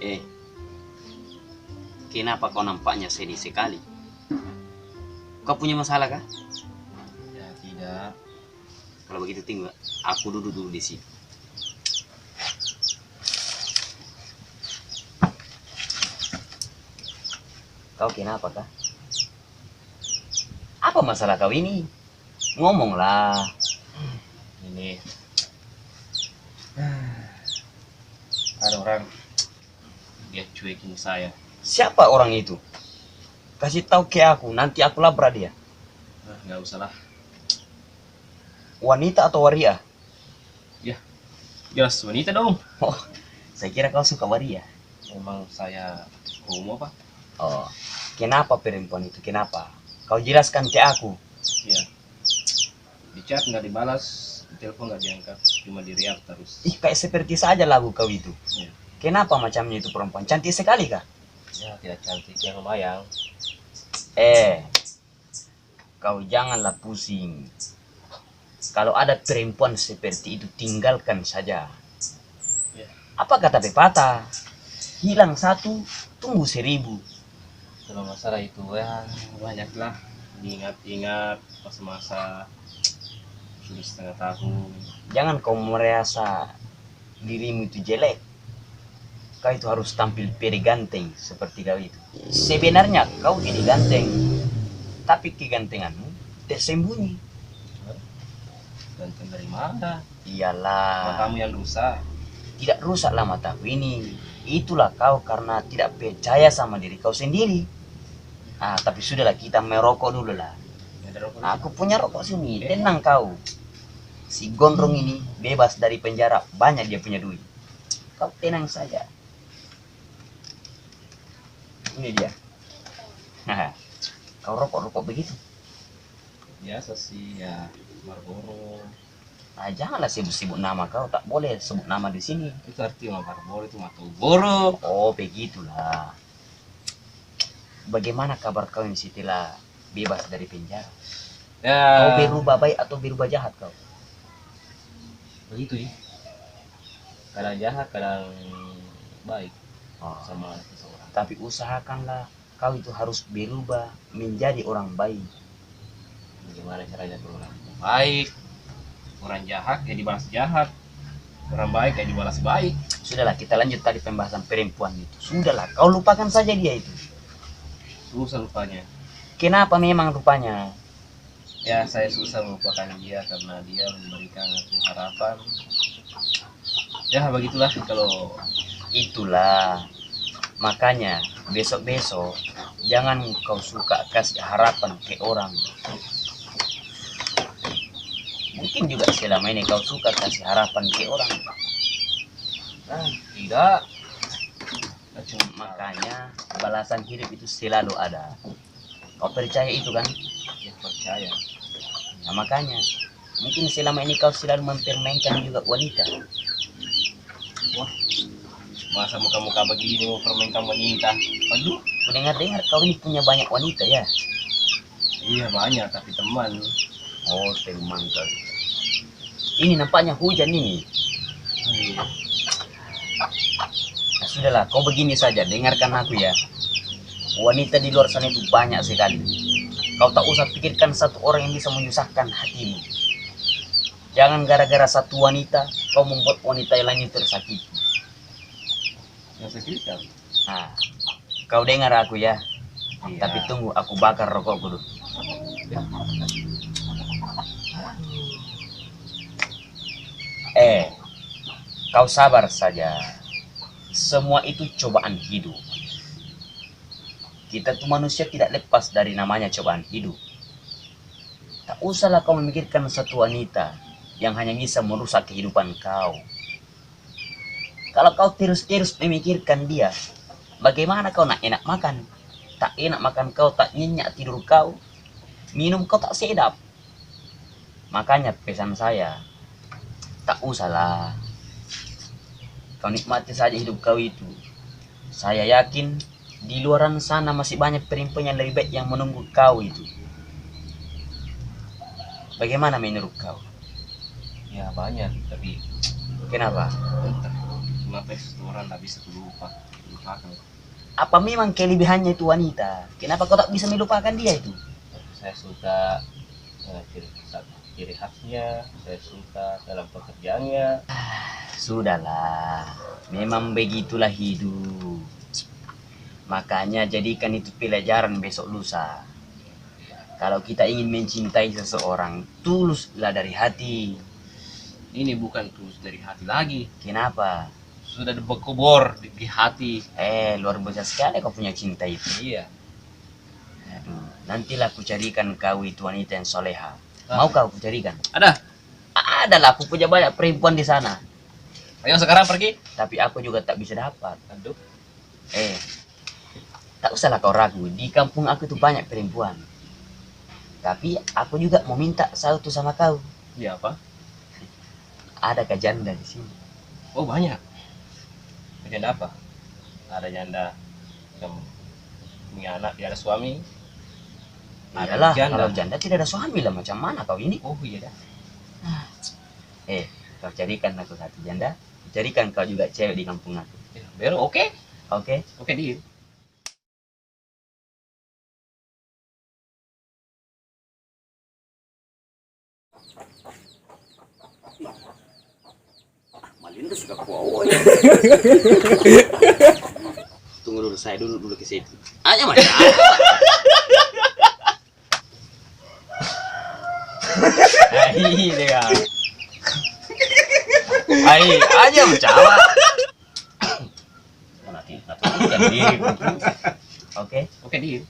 Eh, kenapa kau nampaknya sedih sekali? Kau punya masalah kah? Ya tidak. Kalau begitu tunggu, aku duduk dulu di sini. Kau kenapa kah? Apa masalah kau ini? Ngomonglah. Ini ada orang dia cuekin saya. Siapa orang itu? Kasih tahu ke aku, nanti aku labrak dia. Nggak usah lah. Wanita atau waria? Ya, jelas wanita dong. Oh, saya kira kau suka waria. Memang saya homo apa? Oh, kenapa perempuan itu? Kenapa? Kau jelaskan ke aku. Ya, di chat nggak dibalas, di telepon nggak diangkat, cuma di react terus. Ih, kayak seperti saja lagu kau itu. Ya, Kenapa macamnya itu perempuan? Cantik sekali kah? ya tidak cantik yang lumayan. Kau janganlah pusing. Kalau ada perempuan seperti itu, tinggalkan saja. Ya, Apa kata pepatah? Hilang satu, tumbuh 1000. kalau masalah itu ya banyak lah. Diingat-ingat masa-masa sudah setengah tahun. Jangan kau merasa dirimu itu jelek. Kau itu harus tampil pede ganteng seperti kau itu. Sebenarnya kau ini ganteng, tapi kegantenganmu tersembunyi. Ganteng dari mana? Iyalah, Matamu yang rusak. tidak rusaklah mataku ini. Itulah kau karena tidak percaya sama diri kau sendiri. Tapi sudahlah, kita merokok dulu lah. Ada rokok. Aku punya rokok sini, tenang kau. Si gondrong ini bebas dari penjara, banyak dia punya duit. Kau tenang saja. Ini dia. Kau rokok-rokok begitu. Biasa sih ya, Marlboro. Janganlah sebut-sebut nama kau, tak boleh sebut nama di sini. Itu artinya Marlboro itu Marlboro. Oh, begitulah. Bagaimana kabar kau ini setelah bebas dari penjara? Kau Ya, berubah baik atau berubah jahat kau? begitu ya. Kadang jahat, kadang baik Oh, sama seseorang. tapi usahakanlah kau itu harus berubah menjadi orang baik. Bagaimana caranya tuh orang baik? Orang jahat ya dibalas jahat. Orang baik ya dibalas baik. Sudahlah, kita lanjut tadi pembahasan perempuan itu. Sudahlah, kau lupakan saja dia itu. Susah lupanya. Kenapa memang rupanya? Ya saya susah melupakan dia karena dia memberikan aku harapan. Ya begitulah kalau Itulah. Makanya besok-besok jangan kau suka kasih harapan ke orang. Mungkin juga selama ini kau suka kasih harapan ke orang. tidak. Nah, cuma Makanya balasan hidup itu selalu ada. Kau percaya itu kan? ya percaya. Nah, makanya mungkin selama ini kau selalu mempermainkan juga wanita. Wah, masa muka-muka begini mau permainkan wanita? Aduh. Ku dengar-dengar kau ini punya banyak wanita ya? Iya banyak tapi teman. Oh, teman kau. Ini nampaknya hujan ini. Iya. Nah, sudahlah, kau begini saja, dengarkan aku ya. Wanita di luar sana itu banyak sekali. Kau tak usah pikirkan satu orang yang bisa menyusahkan hatimu. Jangan gara-gara satu wanita, kau membuat wanita yang lain tersakiti. Yang sekitar. Nah, kau dengar aku ya. Iya. Tapi tunggu, aku bakar rokokku dulu. Kau sabar saja. Semua itu cobaan hidup. Kita tuh manusia tidak lepas dari namanya cobaan hidup. Tak usahlah kau memikirkan satu wanita yang hanya bisa merusak kehidupan kau. Kalau kau terus-terus memikirkan dia, bagaimana kau nak enak makan? Tak enak makan kau, tak nyenyak tidur kau, minum kau tak sedap. Makanya pesan saya, tak usahlah. Kau nikmati saja hidup kau itu. Saya yakin di luaran sana masih banyak perempuan yang lebih baik yang menunggu kau itu. Bagaimana menurut kau? Ya banyak, tapi Kenapa? entah kenapa itu orang tak bisa lupakan. Apa memang kelebihannya itu wanita? Kenapa kau tak bisa melupakan dia itu? Saya suka ciri khasnya, saya suka dalam pekerjaannya. Sudahlah, memang begitulah hidup. Makanya jadikan itu pelajaran besok lusa. Kalau kita ingin mencintai seseorang, tuluslah dari hati. Ini bukan tulus dari hati lagi, Kenapa? sudah berkubur di hati. Luar biasa sekali kau punya cinta itu. Iya. Aduh, nantilah aku carikan kau itu wanita yang soleha. Ah. Mau kau carikan? Ada. Adalah, aku punya banyak perempuan di sana. Ayo sekarang pergi. Tapi aku juga tak bisa dapat. Aduh. Tak usahlah kau ragu. Di kampung aku itu banyak perempuan. Tapi aku juga mau minta satu sama kau. Iya apa? Ada janda di sini. Oh banyak. Janda apa? Ada janda yang punya anak, dia ada suami. Iyalah, janda. kalau janda tidak ada suami lah, macam mana kau ini? Oh iya dah. Kau carikan aku satu janda, carikan kau juga cewek di kampung aku. Ya, baru oke. Oke? Oke di. Malinda suka kuawa ya. Tunggu dulu, saya dulu ke situ. Aja mas. Ai dia. Ai aja mencawa. Nanti jadi. Oke. Oke di.